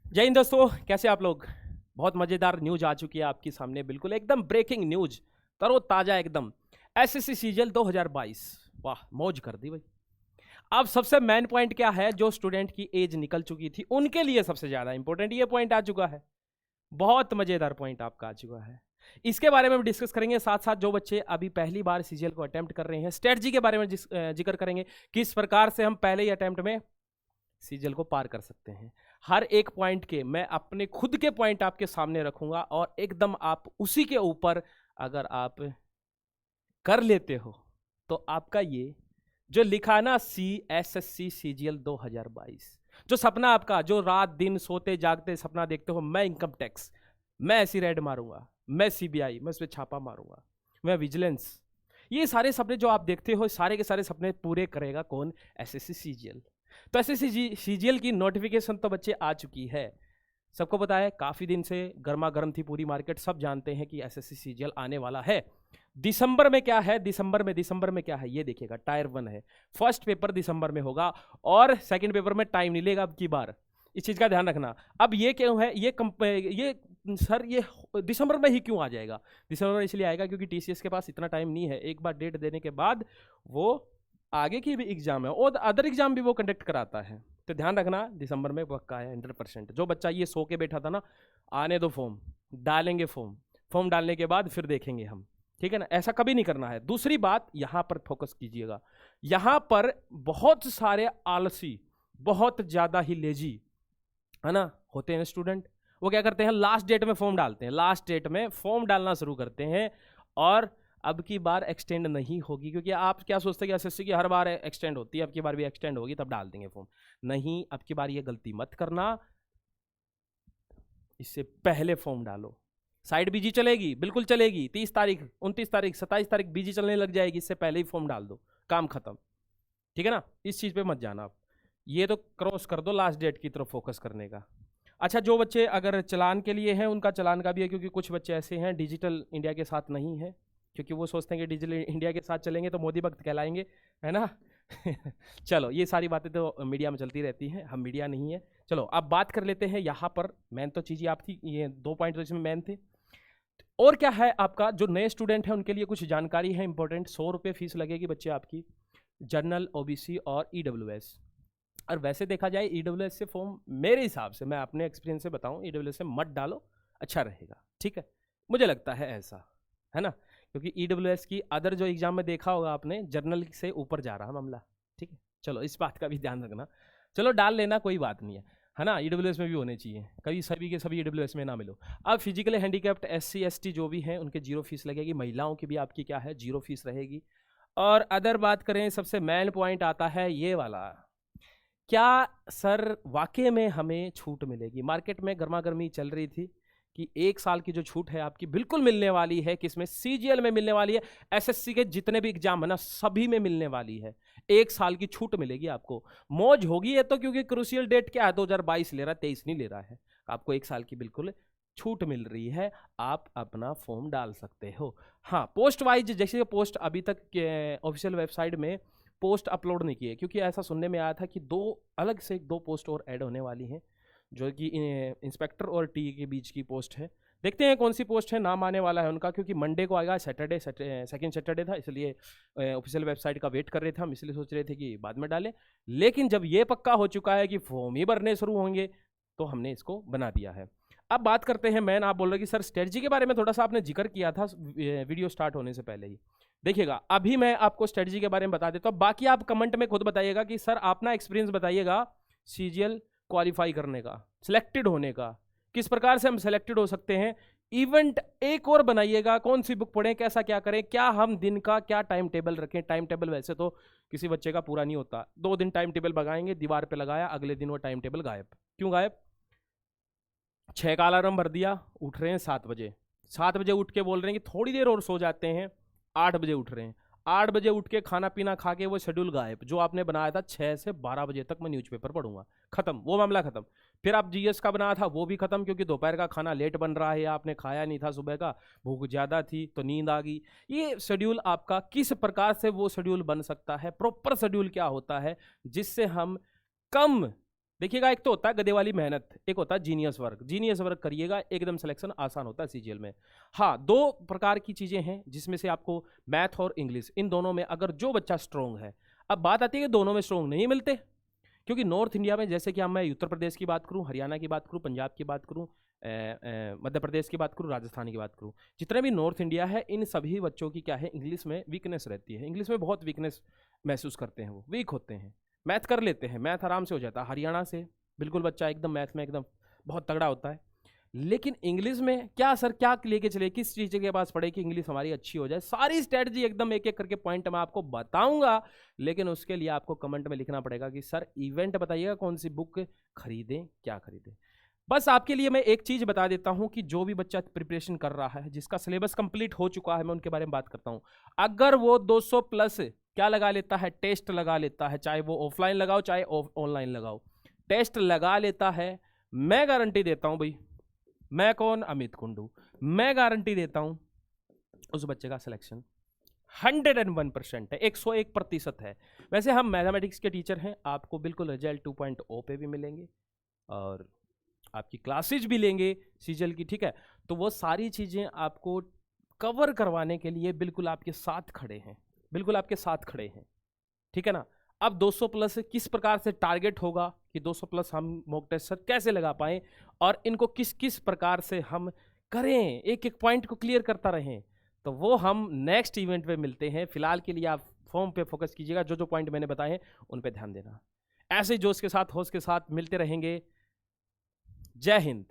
जय हिंद दोस्तों, कैसे आप लोग। बहुत मज़ेदार न्यूज आ चुकी है आपके सामने, बिल्कुल एकदम ब्रेकिंग न्यूज, तरोताजा एकदम। एसएससी सीजीएल 2022, वाह मौज कर दी भाई। अब सबसे मेन पॉइंट क्या है, जो स्टूडेंट की एज निकल चुकी थी उनके लिए सबसे ज्यादा इंपॉर्टेंट ये पॉइंट आ चुका है। बहुत मजेदार पॉइंट आपका आ चुका है। इसके बारे में भी डिस्कस करेंगे, साथ साथ जो बच्चे अभी पहली बार सीजीएल को अटेम्प्ट कर रहे हैं स्ट्रेटजी के बारे में जिक्र करेंगे, किस प्रकार से हम पहले ही अटेम्प्ट में सीजीएल को पार कर सकते हैं। हर एक पॉइंट के मैं अपने खुद के पॉइंट आपके सामने रखूंगा और एकदम आप उसी के ऊपर अगर आप कर लेते हो तो आपका ये जो लिखा ना CSSC सीजीएल 2022, जो सपना आपका, जो रात दिन सोते जागते सपना देखते हो, मैं इनकम टैक्स, मैं ऐसी रेड मारूंगा, मैं सीबीआई, मैं उस पर छापा मारूंगा, मैं विजिलेंस, ये सारे सपने जो आप देखते हो सारे के सारे सपने पूरे करेगा कौन? SSC CGL. तो एसएससी सीजीएल की नोटिफिकेशन तो बच्चे आ चुकी है, सबको पता है, काफी दिन से गर्मा गर्म थी पूरी मार्केट, सब जानते हैं कि एसएससी सीजीएल आने वाला है। दिसंबर में क्या है, दिसंबर में क्या है ये देखिएगा। टायर 1 है, फर्स्ट पेपर दिसंबर में होगा और सेकंड पेपर में टाइम नहीं लेगा अब की बार, इस चीज का ध्यान रखना। अब ये क्यों है, ये सर ये दिसंबर में ही क्यों आ जाएगा? दिसंबर में इसलिए आएगा क्योंकि टीसीएस के पास इतना टाइम नहीं है, एक बार डेट देने के बाद वो आगे की भी एग्जाम है और अदर एग्जाम भी वो कंडक्ट कराता है, तो ध्यान रखना दिसंबर में पक्का है 100%। जो बच्चा ये सो के बैठा था ना, आने दो फॉर्म, डालेंगे फॉर्म डालने के बाद फिर देखेंगे हम, ठीक है ना, ऐसा कभी नहीं करना है। दूसरी बात यहां पर फोकस कीजिएगा, यहां पर बहुत सारे आलसी, बहुत ज्यादा ही लेजी है ना होते हैं स्टूडेंट, वो क्या करते हैं, लास्ट डेट में फॉर्म डालते हैं, लास्ट डेट में फॉर्म डालना शुरू करते हैं और अब की बार एक्सटेंड नहीं होगी, क्योंकि आप क्या सोचते हैं कि एसएससी की हर बार एक्सटेंड होती है, अब की बार भी एक्सटेंड होगी तब डाल देंगे फॉर्म। नहीं, अब की बार ये गलती मत करना, इससे पहले फॉर्म डालो। साइड बीजी चलेगी, बिल्कुल चलेगी, 30 तारीख 29 तारीख 27 तारीख बीजी चलने लग जाएगी, इससे पहले ही फॉर्म डाल दो, काम खत्म, ठीक है ना। इस चीज़ पे मत जाना आप, ये तो क्रॉस कर दो लास्ट डेट की तरफ फोकस करने का। अच्छा, जो बच्चे अगर चलान के लिए हैं उनका चलान का भी है, क्योंकि कुछ बच्चे ऐसे हैं डिजिटल इंडिया के साथ नहीं है, क्योंकि वो सोचते हैं कि डिजिटल इंडिया के साथ चलेंगे तो मोदी भक्त कहलाएंगे, है ना। चलो, ये सारी बातें तो मीडिया में चलती रहती हैं, हम मीडिया नहीं है। चलो अब बात कर लेते हैं यहाँ पर, मेन तो चीज़ आप थी, ये 2 पॉइंट तो इसमें मेन थे। और क्या है आपका, जो नए स्टूडेंट हैं उनके लिए कुछ जानकारी है इंपॉर्टेंट। 100 रुपये फीस लगेगी बच्चे आपकी, जनरल, ओबीसी और ईडब्ल्यूएस। और वैसे देखा जाए ईडब्ल्यूएस से फॉर्म, मेरे हिसाब से, मैं अपने एक्सपीरियंस से बताऊं, ईडब्ल्यूएस से मत डालो, अच्छा रहेगा, ठीक है, मुझे लगता है ऐसा, है ना। क्योंकि ईडब्ल्यूएस की अदर जो एग्जाम में देखा होगा आपने, जर्नल से ऊपर जा रहा मामला, ठीक है। चलो इस बात का भी ध्यान रखना, चलो डाल लेना, कोई बात नहीं है ना। ईडब्ल्यूएस में भी होने चाहिए, कभी सभी के सभी ईडब्ल्यूएस में ना मिलो। अब फिजिकली हैंडीकैप्ड SC ST जो भी हैं उनके 0 फीस लगेगी, महिलाओं की भी आपकी क्या है, 0 फीस रहेगी। और अदर बात करें, सबसे मेन पॉइंट आता है ये वाला, क्या सर वाकई में हमें छूट मिलेगी? मार्केट में गर्मा गर्मी चल रही थी कि 1 साल की जो छूट है आपकी बिल्कुल मिलने वाली है, किसमें? सीजीएल में मिलने वाली है, एसएससी के जितने भी एग्जाम है ना सभी में मिलने वाली है, 1 साल की छूट मिलेगी आपको, मौज होगी ये तो, क्योंकि क्रूशियल डेट क्या है, 2022 ले रहा है, 23 नहीं ले रहा है, आपको 1 साल की बिल्कुल छूट मिल रही है, आप अपना फॉर्म डाल सकते हो। हाँ, पोस्ट वाइज, जैसे पोस्ट अभी तक ऑफिशियल वेबसाइट में पोस्ट अपलोड नहीं किए, क्योंकि ऐसा सुनने में आया था कि 2 अलग से 2 पोस्ट और ऐड होने वाली हैं, जो कि इंस्पेक्टर और टी के बीच की पोस्ट है। देखते हैं कौन सी पोस्ट है, नाम आने वाला है उनका, क्योंकि मंडे को आएगा, सैटरडे सेकंड सैटरडे था, इसलिए ऑफिशियल वेबसाइट का वेट कर रहे थे हम, इसलिए सोच रहे थे कि बाद में डालें। लेकिन जब ये पक्का हो चुका है कि फॉर्म ही भरने शुरू होंगे तो हमने इसको बना दिया है। अब बात करते हैं, मैन आप बोल रहे कि सर स्ट्रेटजी के बारे में थोड़ा सा आपने जिक्र किया था वीडियो स्टार्ट होने से पहले ही। देखिएगा, अभी मैं आपको स्ट्रेटजी के बारे में बता देता हूँ, बाकी आप कमेंट में खुद बताइएगा कि सर अपना एक्सपीरियंस बताइएगा सीजीएल क्वालिफाई करने का, सिलेक्टेड होने का, किस प्रकार से हम सिलेक्टेड हो सकते हैं। इवेंट एक और बनाइएगा, कौन सी बुक पढ़ें, कैसा क्या करें, क्या हम दिन का क्या टाइम टेबल रखें। टाइम टेबल वैसे तो किसी बच्चे का पूरा नहीं होता, 2 दिन टाइम टेबल लगाएंगे, दीवार पे लगाया, अगले दिन वो टाइम टेबल गायब। क्यों गायब? 6 का अलार्म भर दिया, उठ रहे हैं 7 बजे, 7 बजे उठ के बोल रहे हैं कि थोड़ी देर और सो जाते हैं, 8 बजे उठ रहे हैं, 8 बजे उठ के खाना पीना खा के वो शेड्यूल गायब, जो आपने बनाया था 6 से 12 बजे तक मैं न्यूज़पेपर पढ़ूंगा, खत्म, वो मामला खत्म। फिर आप जीएस का बनाया था वो भी खत्म, क्योंकि दोपहर का खाना लेट बन रहा है या आपने खाया नहीं था सुबह का, भूख ज़्यादा थी तो नींद आ गई। ये शेड्यूल आपका किस प्रकार से वो शेड्यूल बन सकता है, प्रॉपर शेड्यूल क्या होता है जिससे हम कम देखिएगा, एक तो होता है गधे वाली मेहनत, एक होता है जीनियस वर्क। जीनियस वर्क करिएगा, एकदम सिलेक्शन आसान होता है सीजीएल में। हाँ, दो प्रकार की चीज़ें हैं जिसमें से आपको मैथ और इंग्लिश, इन दोनों में अगर जो बच्चा स्ट्रोंग है, अब बात आती है कि दोनों में स्ट्रोंग नहीं मिलते, क्योंकि नॉर्थ इंडिया में जैसे कि मैं उत्तर प्रदेश की बात करूं, हरियाणा की बात करूं, पंजाब की बात करूं, मध्य प्रदेश की बात करूं, राजस्थान की बात करूं, जितने भी नॉर्थ इंडिया है, इन सभी बच्चों की क्या है, इंग्लिश में वीकनेस रहती है। इंग्लिश में बहुत वीकनेस महसूस करते हैं, वो वीक होते हैं। मैथ कर लेते हैं, मैथ आराम से हो जाता है। हरियाणा से बिल्कुल बच्चा एकदम मैथ में एकदम बहुत तगड़ा होता है, लेकिन इंग्लिश में क्या सर, क्या लेके चले, किस टीचर के पास पढ़े कि इंग्लिश हमारी अच्छी हो जाए? सारी स्ट्रेटजी एकदम एक एक करके पॉइंट मैं आपको बताऊंगा, लेकिन उसके लिए आपको कमेंट में लिखना पड़ेगा कि सर इवेंट बताइएगा, कौन सी बुक खरीदें, क्या खरीदें। बस आपके लिए मैं एक चीज बता देता हूं कि जो भी बच्चा प्रिपरेशन कर रहा है, जिसका सिलेबस कंप्लीट हो चुका है, मैं उनके बारे में बात करता हूं। अगर वो 200 प्लस क्या लगा लेता है, टेस्ट लगा लेता है, चाहे वो ऑफलाइन लगाओ चाहे ऑनलाइन लगाओ, टेस्ट लगा लेता है, मैं गारंटी देता हूं भाई, मैं कौन, अमित कुंडू, मैं गारंटी देता हूं उस बच्चे का सिलेक्शन 101% है, 101% है। वैसे हम मैथमेटिक्स के टीचर हैं, आपको बिल्कुल रिजल्ट 2.0 पे भी मिलेंगे और आपकी क्लासेज भी लेंगे सीजल की, ठीक है। तो वो सारी चीज़ें आपको कवर करवाने के लिए बिल्कुल आपके साथ खड़े हैं, बिल्कुल आपके साथ खड़े हैं, ठीक है ना। अब 200 प्लस किस प्रकार से टारगेट होगा कि 200 प्लस हम मॉक टेस्ट सर कैसे लगा पाएं, और इनको किस किस प्रकार से हम करें, एक एक पॉइंट को क्लियर करता रहें, तो वो हम नेक्स्ट इवेंट पे मिलते हैं। फिलहाल के लिए आप फॉर्म पे फोकस कीजिएगा, जो जो पॉइंट मैंने बताए हैं उन पे ध्यान देना। ऐसे जोश के साथ, होश के साथ मिलते रहेंगे। जय हिंद।